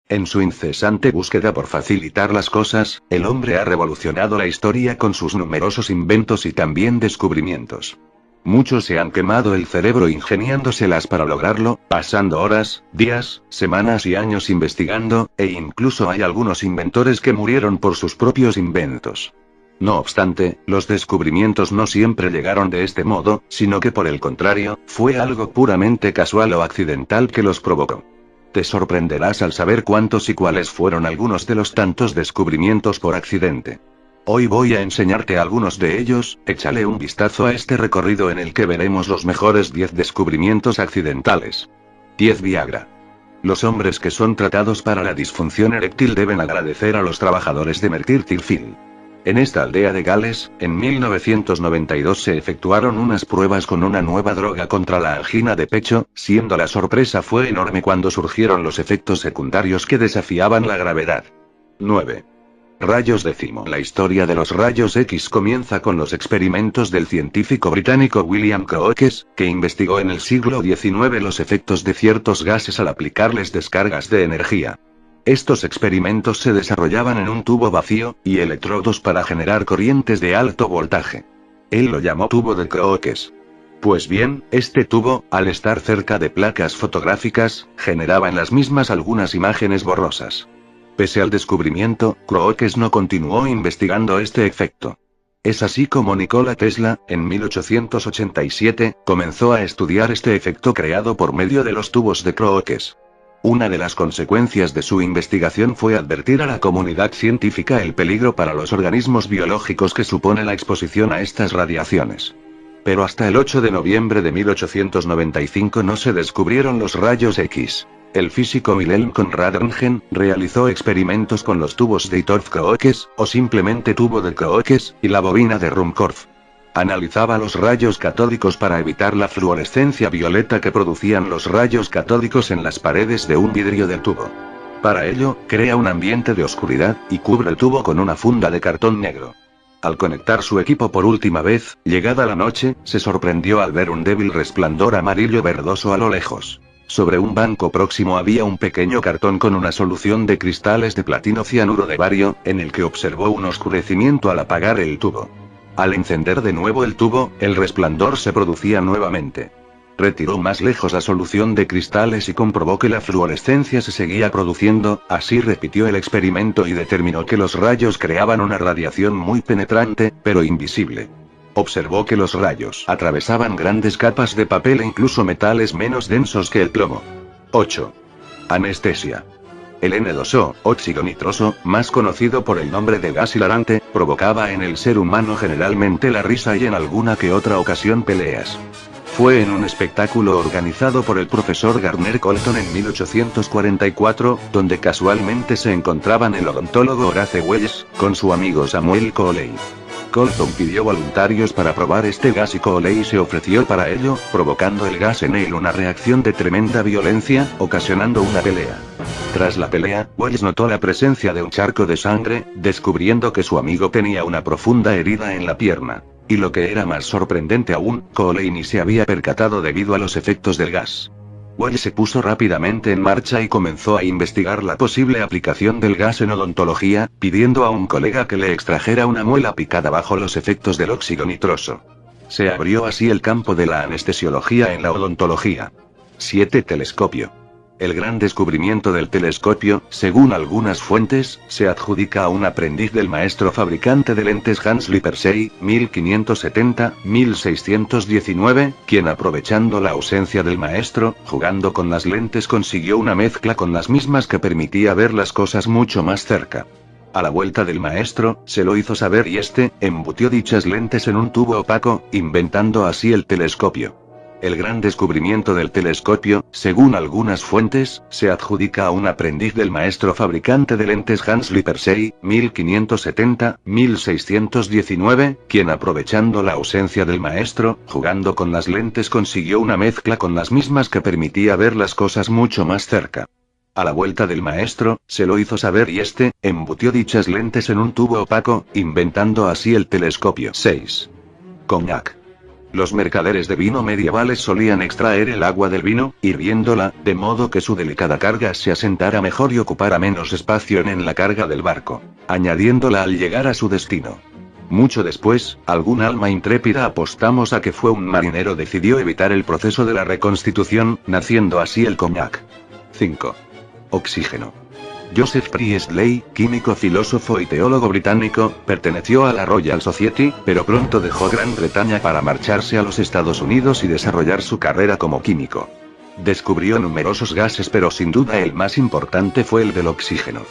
En su incesante búsqueda por facilitar las cosas, el hombre ha revolucionado la historia con sus numerosos inventos y también descubrimientos. Muchos se han quemado el cerebro ingeniándoselas para lograrlo, pasando horas, días, semanas y años investigando, e incluso hay algunos inventores que murieron por sus propios inventos. No obstante, los descubrimientos no siempre llegaron de este modo, sino que por el contrario, fue algo puramente casual o accidental que los provocó. Te sorprenderás al saber cuántos y cuáles fueron algunos de los tantos descubrimientos por accidente. Hoy voy a enseñarte algunos de ellos, échale un vistazo a este recorrido en el que veremos los mejores 10 descubrimientos accidentales. 10 Viagra. Los hombres que son tratados para la disfunción eréctil deben agradecer a los trabajadores de Merthyr En esta aldea de Gales, en 1992 se efectuaron unas pruebas con una nueva droga contra la angina de pecho, siendo la sorpresa fue enorme cuando surgieron los efectos secundarios que desafiaban la gravedad. 9. Rayos décimo. La historia de los rayos X comienza con los experimentos del científico británico William Crookes, que investigó en el siglo XIX los efectos de ciertos gases al aplicarles descargas de energía. Estos experimentos se desarrollaban en un tubo vacío, y electrodos para generar corrientes de alto voltaje. Él lo llamó tubo de Crookes. Pues bien, este tubo, al estar cerca de placas fotográficas, generaba en las mismas algunas imágenes borrosas. Pese al descubrimiento, Crookes no continuó investigando este efecto. Es así como Nikola Tesla, en 1887, comenzó a estudiar este efecto creado por medio de los tubos de Crookes. Una de las consecuencias de su investigación fue advertir a la comunidad científica el peligro para los organismos biológicos que supone la exposición a estas radiaciones. Pero hasta el 8 de noviembre de 1895 no se descubrieron los rayos X. El físico Wilhelm Conrad Röntgen realizó experimentos con los tubos de Hittorf-Crookes, o simplemente tubo de Crookes, y la bobina de Ruhmkorff. Analizaba los rayos catódicos para evitar la fluorescencia violeta que producían los rayos catódicos en las paredes de un vidrio del tubo. Para ello, crea un ambiente de oscuridad, y cubre el tubo con una funda de cartón negro. Al conectar su equipo por última vez, llegada la noche, se sorprendió al ver un débil resplandor amarillo verdoso a lo lejos. Sobre un banco próximo había un pequeño cartón con una solución de cristales de platino cianuro de bario, en el que observó un oscurecimiento al apagar el tubo. Al encender de nuevo el tubo, el resplandor se producía nuevamente. Retiró más lejos la solución de cristales y comprobó que la fluorescencia se seguía produciendo, así repitió el experimento y determinó que los rayos creaban una radiación muy penetrante, pero invisible. Observó que los rayos atravesaban grandes capas de papel e incluso metales menos densos que el plomo. 8. Anestesia. El N2O, óxido nitroso, más conocido por el nombre de gas hilarante, provocaba en el ser humano generalmente la risa y en alguna que otra ocasión peleas. Fue en un espectáculo organizado por el profesor Gardner Colton en 1844, donde casualmente se encontraban el odontólogo Horace Wells, con su amigo Samuel Coley. Colton pidió voluntarios para probar este gas y Coley se ofreció para ello, provocando el gas en él una reacción de tremenda violencia, ocasionando una pelea. Tras la pelea, Wells notó la presencia de un charco de sangre, descubriendo que su amigo tenía una profunda herida en la pierna. Y lo que era más sorprendente aún, Coley ni se había percatado debido a los efectos del gas. Wells se puso rápidamente en marcha y comenzó a investigar la posible aplicación del gas en odontología, pidiendo a un colega que le extrajera una muela picada bajo los efectos del óxido nitroso. Se abrió así el campo de la anestesiología en la odontología. 7. Telescopio. El gran descubrimiento del telescopio, según algunas fuentes, se adjudica a un aprendiz del maestro fabricante de lentes Hans Lippershey, 1570-1619, quien aprovechando la ausencia del maestro, jugando con las lentes consiguió una mezcla con las mismas que permitía ver las cosas mucho más cerca. A la vuelta del maestro, se lo hizo saber y este, embutió dichas lentes en un tubo opaco, inventando así el telescopio. El gran descubrimiento del telescopio, según algunas fuentes, se adjudica a un aprendiz del maestro fabricante de lentes Hans Lippershey, 1570-1619, quien aprovechando la ausencia del maestro, jugando con las lentes consiguió una mezcla con las mismas que permitía ver las cosas mucho más cerca. A la vuelta del maestro, se lo hizo saber y este, embutió dichas lentes en un tubo opaco, inventando así el telescopio. 6. Cognac. Los mercaderes de vino medievales solían extraer el agua del vino, hirviéndola, de modo que su delicada carga se asentara mejor y ocupara menos espacio en la carga del barco, añadiéndola al llegar a su destino. Mucho después, algún alma intrépida apostamos a que fue un marinero decidió evitar el proceso de la reconstitución, naciendo así el cognac. 5. Oxígeno. Joseph Priestley, químico, filósofo y teólogo británico, perteneció a la Royal Society, pero pronto dejó Gran Bretaña para marcharse a los Estados Unidos y desarrollar su carrera como químico. Descubrió numerosos gases, pero sin duda el más importante fue el del oxígeno.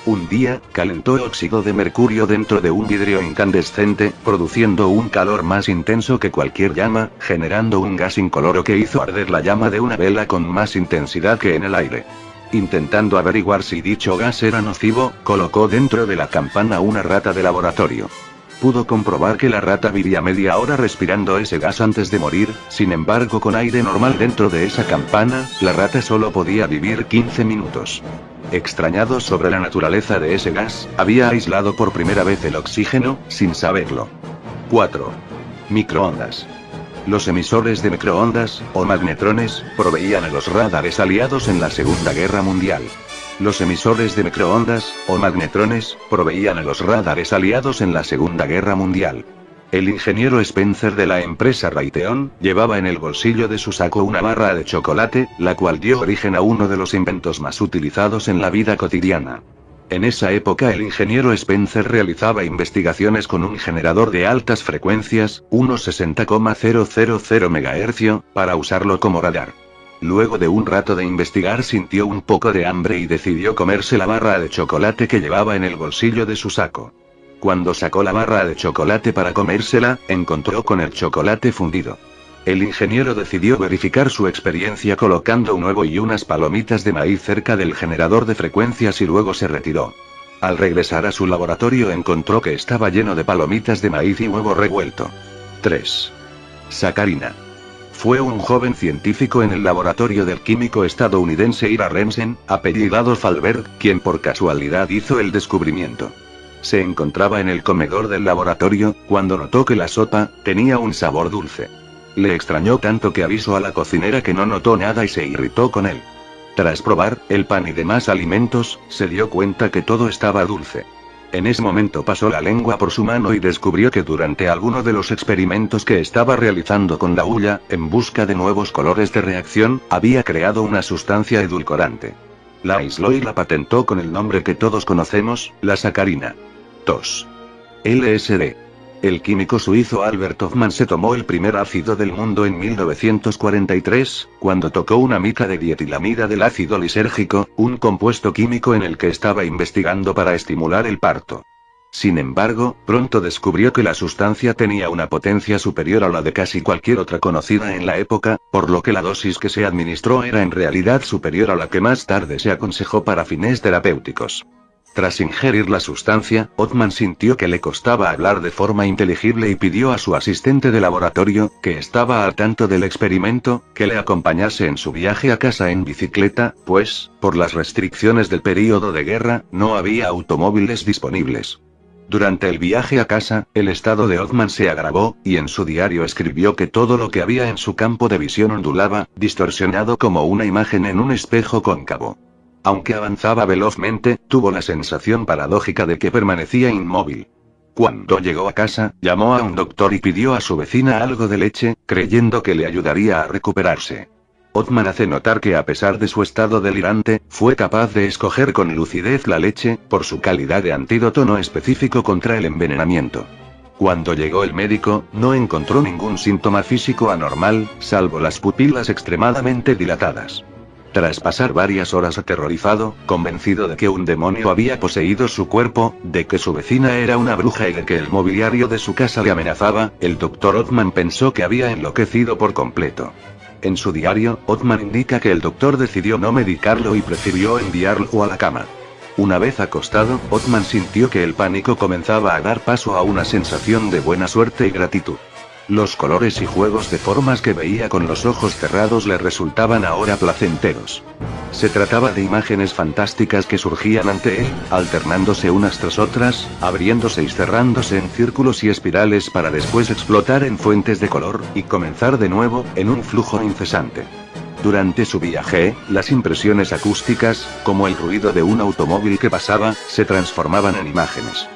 Un día, calentó óxido de mercurio dentro de un vidrio incandescente, produciendo un calor más intenso que cualquier llama, generando un gas incoloro que hizo arder la llama de una vela con más intensidad que en el aire. Intentando averiguar si dicho gas era nocivo, colocó dentro de la campana una rata de laboratorio. Pudo comprobar que la rata vivía media hora respirando ese gas antes de morir, sin embargo con aire normal dentro de esa campana, la rata solo podía vivir 15 minutos. Extrañado sobre la naturaleza de ese gas, había aislado por primera vez el oxígeno, sin saberlo. 4. Microondas. Los emisores de microondas, o magnetrones, proveían a los radares aliados en la Segunda Guerra Mundial. Los emisores de microondas, o magnetrones, proveían a los radares aliados en la Segunda Guerra Mundial. El ingeniero Spencer de la empresa Raytheon, llevaba en el bolsillo de su saco una barra de chocolate, la cual dio origen a uno de los inventos más utilizados en la vida cotidiana. En esa época el ingeniero Spencer realizaba investigaciones con un generador de altas frecuencias, unos 60,000 MHz, para usarlo como radar. Luego de un rato de investigar sintió un poco de hambre y decidió comerse la barra de chocolate que llevaba en el bolsillo de su saco. Cuando sacó la barra de chocolate para comérsela, encontró con el chocolate fundido. El ingeniero decidió verificar su experiencia colocando un huevo y unas palomitas de maíz cerca del generador de frecuencias y luego se retiró. Al regresar a su laboratorio encontró que estaba lleno de palomitas de maíz y huevo revuelto. 3. Sacarina. Fue un joven científico en el laboratorio del químico estadounidense Ira Remsen, apellidado Thalberg, quien por casualidad hizo el descubrimiento. Se encontraba en el comedor del laboratorio, cuando notó que la sopa tenía un sabor dulce. Le extrañó tanto que avisó a la cocinera que no notó nada y se irritó con él. Tras probar el pan y demás alimentos, se dio cuenta que todo estaba dulce. En ese momento pasó la lengua por su mano y descubrió que durante alguno de los experimentos que estaba realizando con la hulla, en busca de nuevos colores de reacción, había creado una sustancia edulcorante. La aisló y la patentó con el nombre que todos conocemos, la sacarina. 2. LSD. El químico suizo Albert Hofmann se tomó el primer ácido del mundo en 1943, cuando tocó una mica de dietilamida del ácido lisérgico, un compuesto químico en el que estaba investigando para estimular el parto. Sin embargo, pronto descubrió que la sustancia tenía una potencia superior a la de casi cualquier otra conocida en la época, por lo que la dosis que se administró era en realidad superior a la que más tarde se aconsejó para fines terapéuticos. Tras ingerir la sustancia, Hofmann sintió que le costaba hablar de forma inteligible y pidió a su asistente de laboratorio, que estaba al tanto del experimento, que le acompañase en su viaje a casa en bicicleta, pues, por las restricciones del período de guerra, no había automóviles disponibles. Durante el viaje a casa, el estado de Hofmann se agravó, y en su diario escribió que todo lo que había en su campo de visión ondulaba, distorsionado como una imagen en un espejo cóncavo. Aunque avanzaba velozmente, tuvo la sensación paradójica de que permanecía inmóvil. Cuando llegó a casa, llamó a un doctor y pidió a su vecina algo de leche, creyendo que le ayudaría a recuperarse. Hofmann hace notar que a pesar de su estado delirante, fue capaz de escoger con lucidez la leche, por su calidad de antídoto no específico contra el envenenamiento. Cuando llegó el médico, no encontró ningún síntoma físico anormal, salvo las pupilas extremadamente dilatadas. Tras pasar varias horas aterrorizado, convencido de que un demonio había poseído su cuerpo, de que su vecina era una bruja y de que el mobiliario de su casa le amenazaba, el Dr. Hofmann pensó que había enloquecido por completo. En su diario, Hofmann indica que el doctor decidió no medicarlo y prefirió enviarlo a la cama. Una vez acostado, Hofmann sintió que el pánico comenzaba a dar paso a una sensación de buena suerte y gratitud. Los colores y juegos de formas que veía con los ojos cerrados le resultaban ahora placenteros. Se trataba de imágenes fantásticas que surgían ante él, alternándose unas tras otras, abriéndose y cerrándose en círculos y espirales para después explotar en fuentes de color, y comenzar de nuevo, en un flujo incesante. Durante su viaje, las impresiones acústicas, como el ruido de un automóvil que pasaba, se transformaban en imágenes.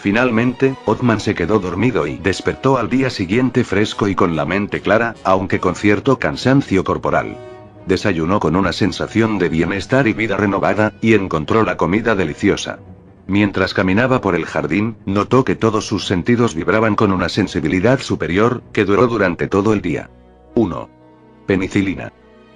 Finalmente, Othman se quedó dormido y despertó al día siguiente fresco y con la mente clara, aunque con cierto cansancio corporal. Desayunó con una sensación de bienestar y vida renovada, y encontró la comida deliciosa. Mientras caminaba por el jardín, notó que todos sus sentidos vibraban con una sensibilidad superior, que duró durante todo el día. 1. Penicilina.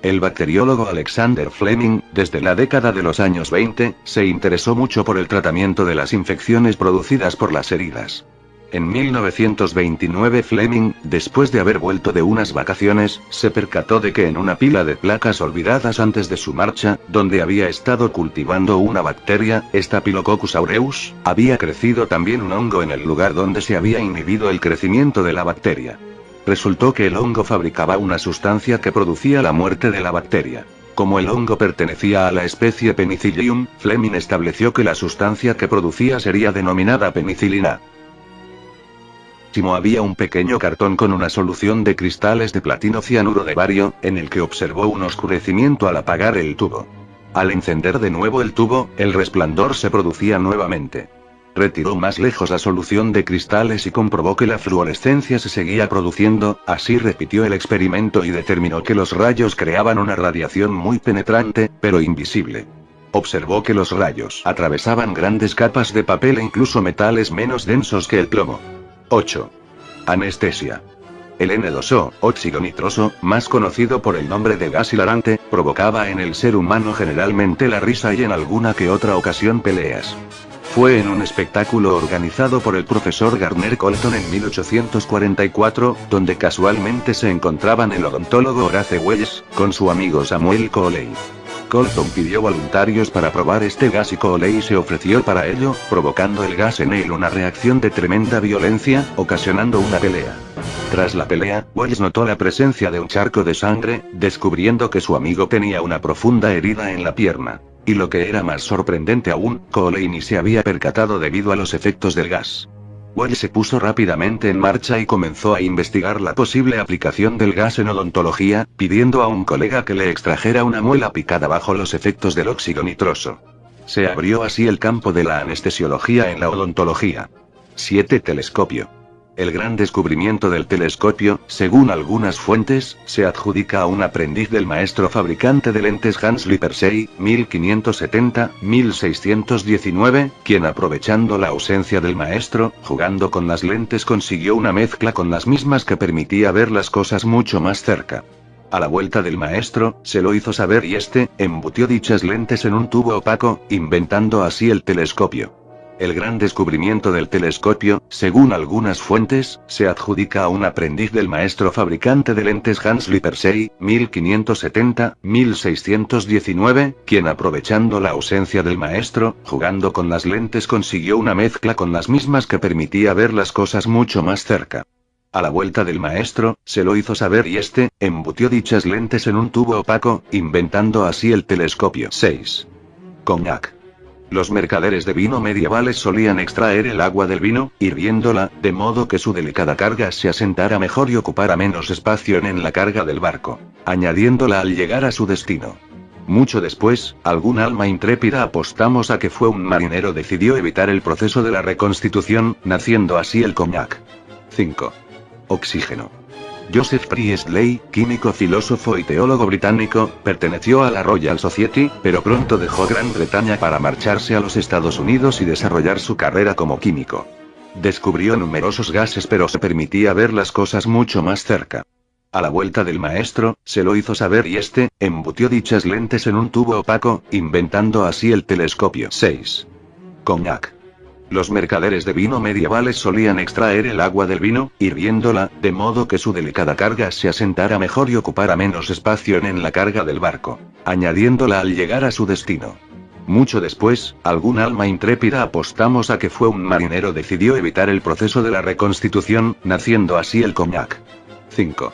El bacteriólogo Alexander Fleming, desde la década de los años 20, se interesó mucho por el tratamiento de las infecciones producidas por las heridas. En 1929 Fleming, después de haber vuelto de unas vacaciones, se percató de que en una pila de placas olvidadas antes de su marcha, donde había estado cultivando una bacteria, Staphylococcus aureus, había crecido también un hongo en el lugar donde se había inhibido el crecimiento de la bacteria. Resultó que el hongo fabricaba una sustancia que producía la muerte de la bacteria. Como el hongo pertenecía a la especie Penicillium, Fleming estableció que la sustancia que producía sería denominada penicilina. Había un pequeño cartón con una solución de cristales de platino cianuro de bario, en el que observó un oscurecimiento al apagar el tubo. Al encender de nuevo el tubo, el resplandor se producía nuevamente. Retiró más lejos la solución de cristales y comprobó que la fluorescencia se seguía produciendo, así repitió el experimento y determinó que los rayos creaban una radiación muy penetrante, pero invisible. Observó que los rayos atravesaban grandes capas de papel e incluso metales menos densos que el plomo. 8. Anestesia. El N2O, óxido nitroso, más conocido por el nombre de gas hilarante, provocaba en el ser humano generalmente la risa y en alguna que otra ocasión peleas. Fue en un espectáculo organizado por el profesor Garner Colton en 1844, donde casualmente se encontraban el odontólogo Horace Wells, con su amigo Samuel Coley. Colton pidió voluntarios para probar este gas y Coley se ofreció para ello, provocando el gas en él una reacción de tremenda violencia, ocasionando una pelea. Tras la pelea, Wells notó la presencia de un charco de sangre, descubriendo que su amigo tenía una profunda herida en la pierna. Y lo que era más sorprendente aún, Coley ni se había percatado debido a los efectos del gas. Wells se puso rápidamente en marcha y comenzó a investigar la posible aplicación del gas en odontología, pidiendo a un colega que le extrajera una muela picada bajo los efectos del óxido nitroso. Se abrió así el campo de la anestesiología en la odontología. 7. Telescopio. El gran descubrimiento del telescopio, según algunas fuentes, se adjudica a un aprendiz del maestro fabricante de lentes Hans Lippershey, 1570-1619, quien aprovechando la ausencia del maestro, jugando con las lentes consiguió una mezcla con las mismas que permitía ver las cosas mucho más cerca. A la vuelta del maestro, se lo hizo saber y este, embutió dichas lentes en un tubo opaco, inventando así el telescopio. El gran descubrimiento del telescopio, según algunas fuentes, se adjudica a un aprendiz del maestro fabricante de lentes Hans Lippershey, 1570-1619, quien aprovechando la ausencia del maestro, jugando con las lentes consiguió una mezcla con las mismas que permitía ver las cosas mucho más cerca. A la vuelta del maestro, se lo hizo saber y este, embutió dichas lentes en un tubo opaco, inventando así el telescopio. 6. Cognac. Los mercaderes de vino medievales solían extraer el agua del vino, hirviéndola, de modo que su delicada carga se asentara mejor y ocupara menos espacio en la carga del barco, añadiéndola al llegar a su destino. Mucho después, algún alma intrépida apostamos a que fue un marinero decidió evitar el proceso de la reconstitución, naciendo así el cognac. 5. Oxígeno. Joseph Priestley, químico, filósofo y teólogo británico, perteneció a la Royal Society, pero pronto dejó Gran Bretaña para marcharse a los Estados Unidos y desarrollar su carrera como químico. Descubrió numerosos gases pero se permitía ver las cosas mucho más cerca. A la vuelta del maestro, se lo hizo saber y este, embutió dichas lentes en un tubo opaco, inventando así el telescopio. 6. Cognac. Los mercaderes de vino medievales solían extraer el agua del vino, hirviéndola, de modo que su delicada carga se asentara mejor y ocupara menos espacio en la carga del barco, añadiéndola al llegar a su destino. Mucho después, algún alma intrépida apostamos a que fue un marinero decidió evitar el proceso de la reconstitución, naciendo así el cognac. 5.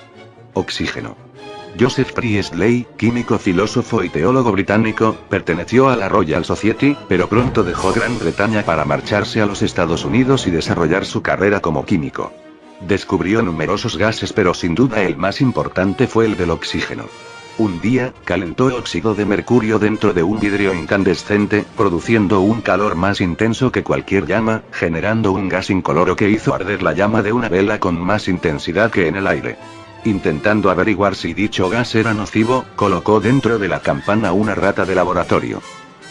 Oxígeno. Joseph Priestley, químico, filósofo y teólogo británico, perteneció a la Royal Society, pero pronto dejó Gran Bretaña para marcharse a los Estados Unidos y desarrollar su carrera como químico. Descubrió numerosos gases, pero sin duda el más importante fue el del oxígeno. Un día, calentó óxido de mercurio dentro de un vidrio incandescente, produciendo un calor más intenso que cualquier llama, generando un gas incoloro que hizo arder la llama de una vela con más intensidad que en el aire. Intentando averiguar si dicho gas era nocivo, colocó dentro de la campana una rata de laboratorio.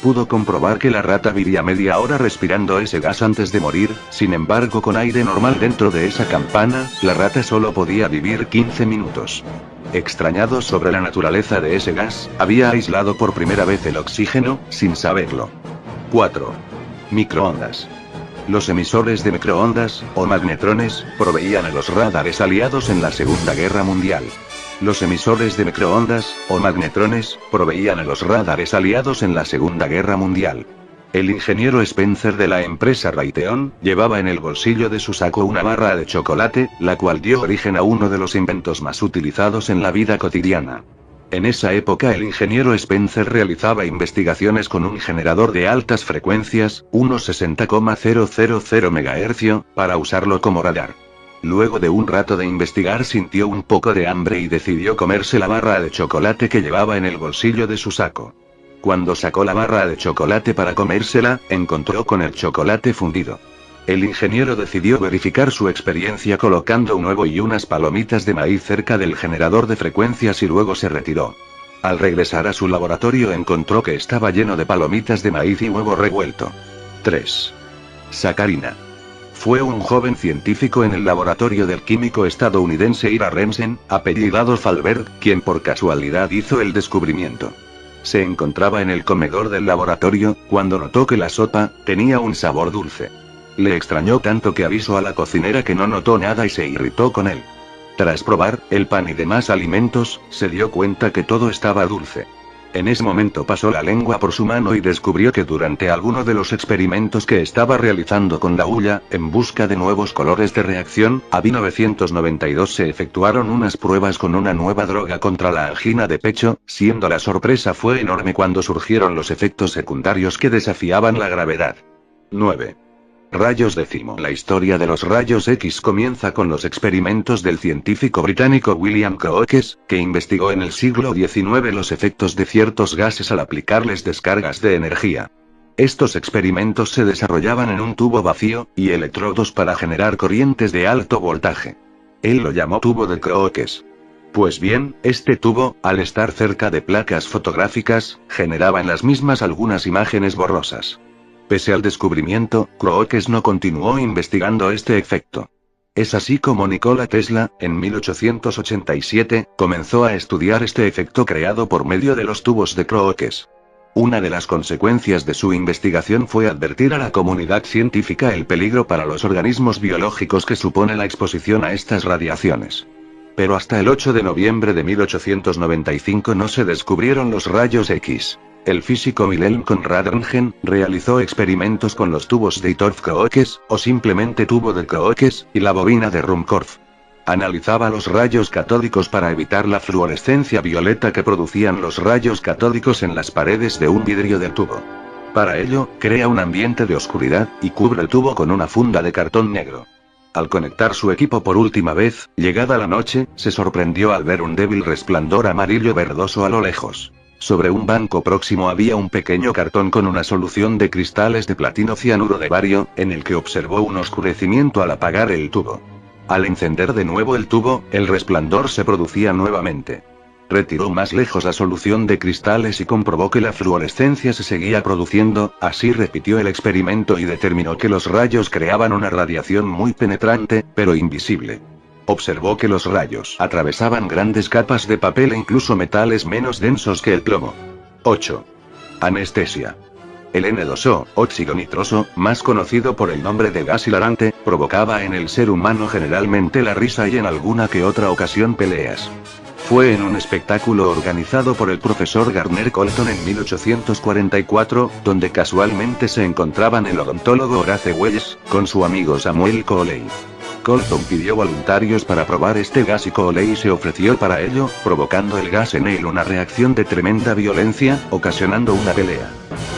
Pudo comprobar que la rata vivía media hora respirando ese gas antes de morir, sin embargo con aire normal dentro de esa campana, la rata solo podía vivir 15 minutos. Extrañado sobre la naturaleza de ese gas, había aislado por primera vez el oxígeno, sin saberlo. 4. Microondas. Los emisores de microondas, o magnetrones, proveían a los radares aliados en la Segunda Guerra Mundial. Los emisores de microondas, o magnetrones, proveían a los radares aliados en la Segunda Guerra Mundial. El ingeniero Spencer de la empresa Raytheon, llevaba en el bolsillo de su saco una barra de chocolate, la cual dio origen a uno de los inventos más utilizados en la vida cotidiana. En esa época el ingeniero Spencer realizaba investigaciones con un generador de altas frecuencias, unos 60,000 MHz, para usarlo como radar. Luego de un rato de investigar sintió un poco de hambre y decidió comerse la barra de chocolate que llevaba en el bolsillo de su saco. Cuando sacó la barra de chocolate para comérsela, encontró con el chocolate fundido. El ingeniero decidió verificar su experiencia colocando un huevo y unas palomitas de maíz cerca del generador de frecuencias y luego se retiró. Al regresar a su laboratorio encontró que estaba lleno de palomitas de maíz y huevo revuelto. 3. Sacarina. Fue un joven científico en el laboratorio del químico estadounidense Ira Remsen, apellidado Thalberg, quien por casualidad hizo el descubrimiento. Se encontraba en el comedor del laboratorio, cuando notó que la sopa tenía un sabor dulce. Le extrañó tanto que avisó a la cocinera que no notó nada y se irritó con él. Tras probar el pan y demás alimentos, se dio cuenta que todo estaba dulce. En ese momento pasó la lengua por su mano y descubrió que durante alguno de los experimentos que estaba realizando con la hulla, en busca de nuevos colores de reacción, a 1992 se efectuaron unas pruebas con una nueva droga contra la angina de pecho, siendo la sorpresa fue enorme cuando surgieron los efectos secundarios que desafiaban la gravedad. 9. Rayos décimo. La historia de los rayos X comienza con los experimentos del científico británico William Crookes, que investigó en el siglo XIX los efectos de ciertos gases al aplicarles descargas de energía. Estos experimentos se desarrollaban en un tubo vacío, y electrodos para generar corrientes de alto voltaje. Él lo llamó tubo de Crookes. Pues bien, este tubo, al estar cerca de placas fotográficas, generaba en las mismas algunas imágenes borrosas. Pese al descubrimiento, Crookes no continuó investigando este efecto. Es así como Nikola Tesla, en 1887, comenzó a estudiar este efecto creado por medio de los tubos de Crookes. Una de las consecuencias de su investigación fue advertir a la comunidad científica el peligro para los organismos biológicos que supone la exposición a estas radiaciones. Pero hasta el 8 de noviembre de 1895 no se descubrieron los rayos X. El físico Wilhelm Conrad Röntgen realizó experimentos con los tubos de Hittorf-Crookes, o simplemente tubo de Crookes, y la bobina de Ruhmkorff. Analizaba los rayos catódicos para evitar la fluorescencia violeta que producían los rayos catódicos en las paredes de un vidrio del tubo. Para ello, crea un ambiente de oscuridad, y cubre el tubo con una funda de cartón negro. Al conectar su equipo por última vez, llegada la noche, se sorprendió al ver un débil resplandor amarillo verdoso a lo lejos. Sobre un banco próximo había un pequeño cartón con una solución de cristales de platino cianuro de bario, en el que observó un oscurecimiento al apagar el tubo. Al encender de nuevo el tubo, el resplandor se producía nuevamente. Retiró más lejos la solución de cristales y comprobó que la fluorescencia se seguía produciendo, así repitió el experimento y determinó que los rayos creaban una radiación muy penetrante, pero invisible. Observó que los rayos atravesaban grandes capas de papel e incluso metales menos densos que el plomo. 8. Anestesia. El N2O, óxido nitroso, más conocido por el nombre de gas hilarante, provocaba en el ser humano generalmente la risa y en alguna que otra ocasión peleas. fue en un espectáculo organizado por el profesor Garner Colton en 1844, donde casualmente se encontraban el odontólogo Horace Wells, con su amigo Samuel Coley. Colton pidió voluntarios para probar este gas y Coley se ofreció para ello, provocando el gas en él una reacción de tremenda violencia, ocasionando una pelea.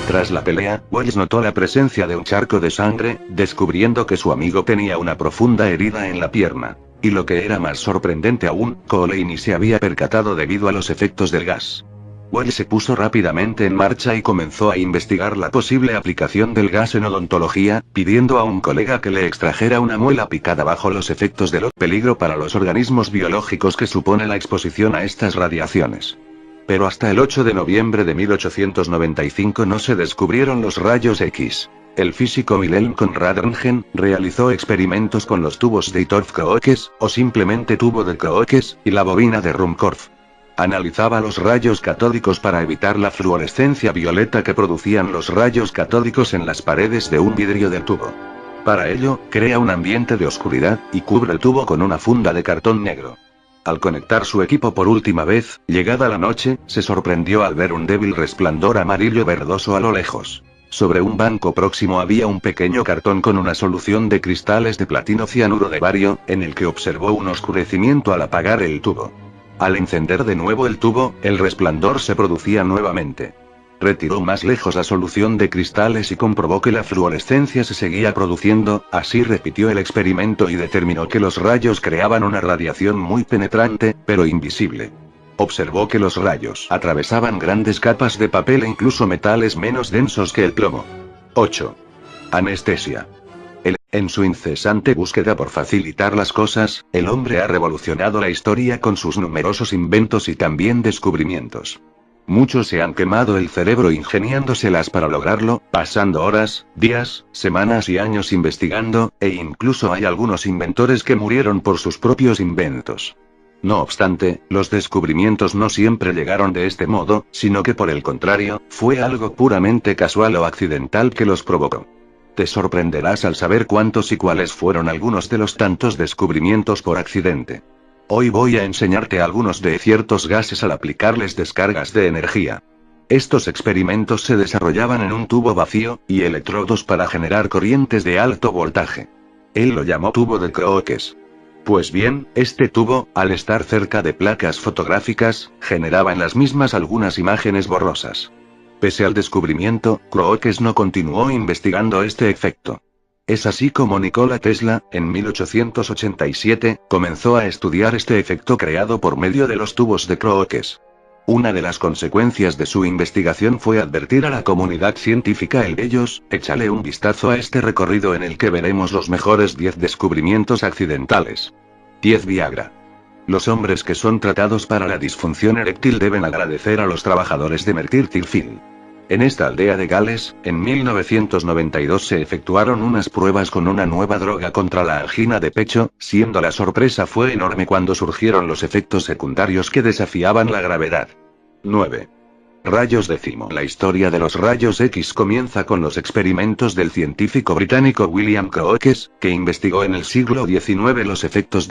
Tras la pelea, Wells notó la presencia de un charco de sangre, descubriendo que su amigo tenía una profunda herida en la pierna. Y lo que era más sorprendente aún, Coley ni se había percatado debido a los efectos del gas. Wells se puso rápidamente en marcha y comenzó a investigar la posible aplicación del gas en odontología, pidiendo a un colega que le extrajera una muela picada bajo los efectos del peligro para los organismos biológicos que supone la exposición a estas radiaciones. Pero hasta el 8 de noviembre de 1895 no se descubrieron los rayos X. El físico Wilhelm Conrad Röntgen realizó experimentos con los tubos de Hittorf-Crookes, o simplemente tubo de Crookes, y la bobina de Ruhmkorff. Analizaba los rayos catódicos para evitar la fluorescencia violeta que producían los rayos catódicos en las paredes de un vidrio del tubo. Para ello, crea un ambiente de oscuridad, y cubre el tubo con una funda de cartón negro. Al conectar su equipo por última vez, llegada la noche, se sorprendió al ver un débil resplandor amarillo verdoso a lo lejos. Sobre un banco próximo había un pequeño cartón con una solución de cristales de platino cianuro de bario, en el que observó un oscurecimiento al apagar el tubo. Al encender de nuevo el tubo, el resplandor se producía nuevamente. Retiró más lejos la solución de cristales y comprobó que la fluorescencia se seguía produciendo, así repitió el experimento y determinó que los rayos creaban una radiación muy penetrante, pero invisible. Observó que los rayos atravesaban grandes capas de papel e incluso metales menos densos que el plomo. 8. Anestesia. En su incesante búsqueda por facilitar las cosas, el hombre ha revolucionado la historia con sus numerosos inventos y también descubrimientos. Muchos se han quemado el cerebro ingeniándoselas para lograrlo, pasando horas, días, semanas y años investigando, e incluso hay algunos inventores que murieron por sus propios inventos. No obstante, los descubrimientos no siempre llegaron de este modo, sino que por el contrario, fue algo puramente casual o accidental que los provocó. Te sorprenderás al saber cuántos y cuáles fueron algunos de los tantos descubrimientos por accidente. Hoy voy a enseñarte algunos de ciertos gases al aplicarles descargas de energía. Estos experimentos se desarrollaban en un tubo vacío, y electrodos para generar corrientes de alto voltaje. Él lo llamó tubo de Crookes. Pues bien, este tubo, al estar cerca de placas fotográficas, generaba en las mismas algunas imágenes borrosas. Pese al descubrimiento, Crookes no continuó investigando este efecto. Es así como Nikola Tesla, en 1887, comenzó a estudiar este efecto creado por medio de los tubos de Crookes. Una de las consecuencias de su investigación fue advertir a la comunidad científica ellos, échale un vistazo a este recorrido en el que veremos los mejores 10 descubrimientos accidentales. 10 Viagra. Los hombres que son tratados para la disfunción eréctil deben agradecer a los trabajadores de Merthyr En esta aldea de Gales, en 1992 se efectuaron unas pruebas con una nueva droga contra la angina de pecho, siendo la sorpresa fue enorme cuando surgieron los efectos secundarios que desafiaban la gravedad. 9. Rayos décimo. La historia de los rayos X comienza con los experimentos del científico británico William Crookes, que investigó en el siglo XIX los efectos de